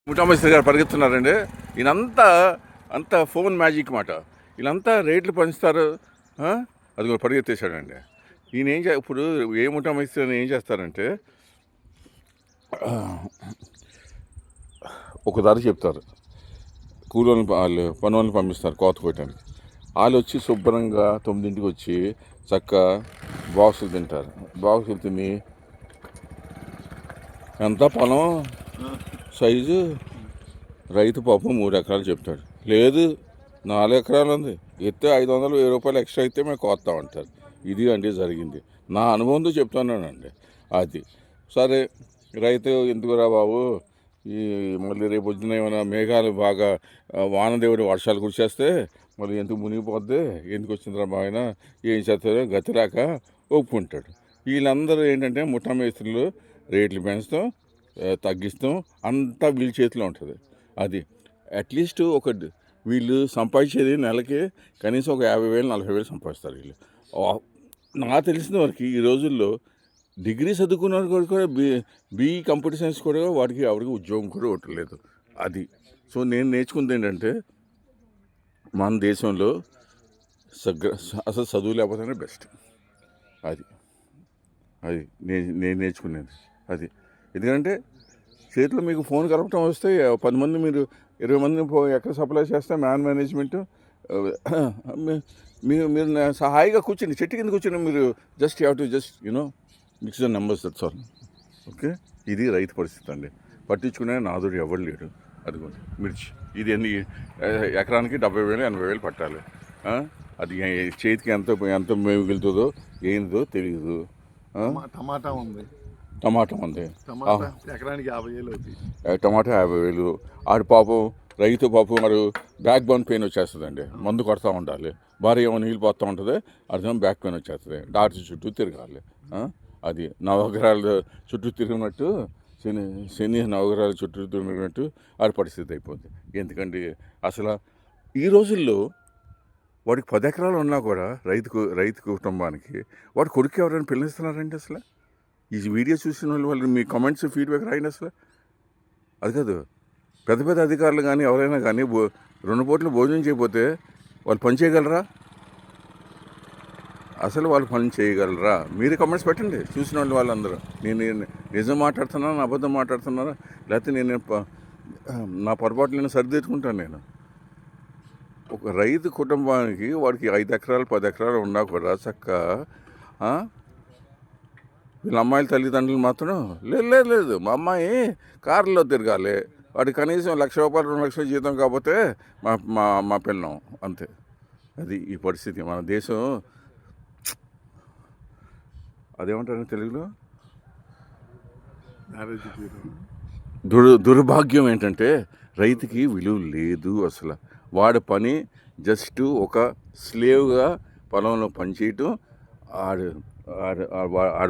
ముఠామేశ్వరి గారు పరిగెత్తున్నారండి. ఈయనంతా అంతా phone magic మాట. వీళ్ళంతా రేట్లు పెంచుతారు. అది కూడా పరిగెత్తేసాడండి. ఈయన ఇప్పుడు ఏ ముఠామేశ్వరి ఏం చేస్తారంటే ఒక ధర చెప్తారు, కూలోని వాళ్ళు పని వాళ్ళని పంపిస్తారు కోత కొట్టడానికి. వాళ్ళు వచ్చి శుభ్రంగా 9ంటికి వచ్చి చక్కగా బాక్సులు తింటారు. బాక్సులు తిని ఎంత పొలం సైజు రైతు పాపం 3 ఎకరాలు చెప్తాడు. లేదు 4 ఎకరాలు ఉంది, ఎత్తే 500-1000 రూపాయలు ఎక్స్ట్రా అయితే మేము కోస్తామంటారు. ఇది అంటే జరిగింది. నా అనుభవంతో చెప్తున్నానండి. అది సరే, రైతు ఎందుకురా బాబు, ఈ మళ్ళీ రేపు పొద్దున ఏమైనా మేఘాలు బాగా వానదేవుడు వర్షాలు కురిసేస్తే మళ్ళీ ఎందుకు మునిగిపోద్ది, ఎందుకు వచ్చిందిరా బాగా ఏం చేస్తారో గతి రాక ఒప్పుకుంటాడు. వీళ్ళందరూ ఏంటంటే ముఠా మేస్త్రులు రేట్లు పెంచుతాం, తగ్గిస్తాం, అంతా వీళ్ళ చేతిలో ఉంటుంది. అది అట్లీస్ట్ వీళ్ళు సంపాదించేది నెలకి కనీసం ఒక 50,000-40,000 సంపాదిస్తారు వీళ్ళు. నాకు తెలిసిన వరకు ఈ రోజుల్లో డిగ్రీ చదువుకున్న కూడా బీఈ కంప్యూటర్ సైన్స్ కూడా వాడికి ఎవరికి ఉద్యోగం కూడా ఉండలేదు. అది సో నేను నేర్చుకుంది ఏంటంటే మన దేశంలో అసలు చదువు లేకపోతేనే బెస్ట్. అది అది నేను నేర్చుకునేది అది. ఎందుకంటే చేతిలో మీకు ఫోన్ కలపటం వస్తే 10 మంది, మీరు 20 మందిని ఎక్కడ సప్లై చేస్తే మేనేజ్మెంట్ మీరు హాయిగా కూర్చొని చెట్టు కింద కూర్చొని మీరు just mix the numbers, that's all. Okay, ఇది రైతు పరిస్థితి అండి. పట్టించుకునే నాదుడు ఎవరు లేడు. అదిగోండి మిర్చి, ఇది ఎకరానికి 70,000-80,000 పట్టాలి. అది చేతికి ఎంత మిగులుతుందో ఏందో తెలియదు. టమాటా ఉంది ఎకరానికి 50,000 అవుతుంది. టమాటా 50,000. ఆడు పాపం రైతు పాపం మరి బ్యాక్ బోన్ పెయిన్ వచ్చేస్తుందండి. మందు కొడతా ఉండాలి, భార్య ఏమో నీళ్ళు పోతూ ఉంటుంది, అర్థం బ్యాక్ పెయిన్ వచ్చేస్తుంది, డాక్టర్ చుట్టూ తిరగాలి. అది నవగ్రహాల చుట్టూ తిరిగినట్టు శని నవగ్రహాల చుట్టూ తిరిగినట్టు ఆడి పరిస్థితి అయిపోతుంది. ఎందుకంటే అసలు ఈ రోజుల్లో వాడికి 10 ఎకరాలు ఉన్నా కూడా రైతు కుటుంబానికి వాడు కొడుకు ఎవరైనా పిల్లనిస్తున్నారండి. అసలు ఈ వీడియో చూసిన వాళ్ళు మీ కామెంట్స్ ఫీడ్బ్యాక్ రాయండి. అసలు అది కాదు, పెద్ద పెద్ద అధికారులు కానీ ఎవరైనా కానీ 2 పూటలు భోజనం చేయకపోతే వాళ్ళు పని చేయగలరా? అసలు వాళ్ళు పని చేయగలరా? మీరు కామెంట్స్ పెట్టండి చూసిన వాళ్ళందరూ. నేను నిజం మాట్లాడుతున్నాను, అబద్ధం మాట్లాడుతున్నారా, లేకపోతే నేను నా పొరపాట్లు నేను సరిదిద్దుకుంటాను. నేను ఒక రైతు కుటుంబానికి వాడికి 5 ఎకరాలు 10 ఎకరాలు ఉన్నా కూడా చక్కగా వీళ్ళ అమ్మాయిల తల్లిదండ్రులు మాత్రం లేదు మా అమ్మాయి కారులో తిరగాలి, వాడికి కనీసం 1,00,000 రూపాయలు 2 లక్షల జీతం కాకపోతే మా పిల్లం అంతే. అది ఈ పరిస్థితి మన దేశం. అదేమంటారు తెలుగులో, దుర్భాగ్యం ఏంటంటే రైతుకి విలువ లేదు అసలు. వాడి పని జస్ట్ ఒక స్లేవ్గా పొలంలో పనిచేయటం, ఆడు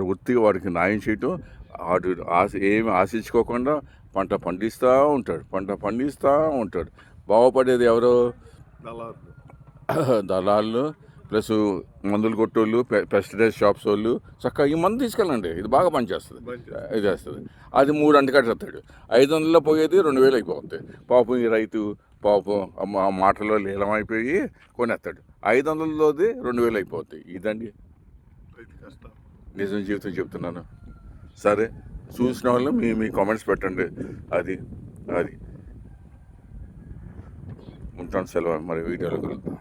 వృత్తిగా వాడికి న్యాయం చేయటం, ఏమి ఆశించుకోకుండా పంట పండిస్తూ ఉంటాడు. బాగుపడేది ఎవరో? దళాళ్ళు ప్లస్ మందులు కొట్టోళ్ళు, పెస్టిసైడ్ షాప్స్ వాళ్ళు. చక్కగా ఈ మందు తీసుకెళ్ళండి, ఇది బాగా పనిచేస్తుంది, ఇది వేస్తుంది. అది 3 అంటకట్టేస్తాడు. 500లో పోయేది 2,000 అయిపోతుంది. పాపం ఈ రైతు పాపం ఆ మాటలో లీలమైపోయి కొనేస్తాడు. 500లోది 2,000 అయిపోతుంది. ఇదండి నిజం జీవితం చెప్తున్నాను. సరే, చూసిన వాళ్ళు మీ కామెంట్స్ పెట్టండి. అది ఉంటాను, సెలవు. మరి వీడియోలో కలుద్దాం.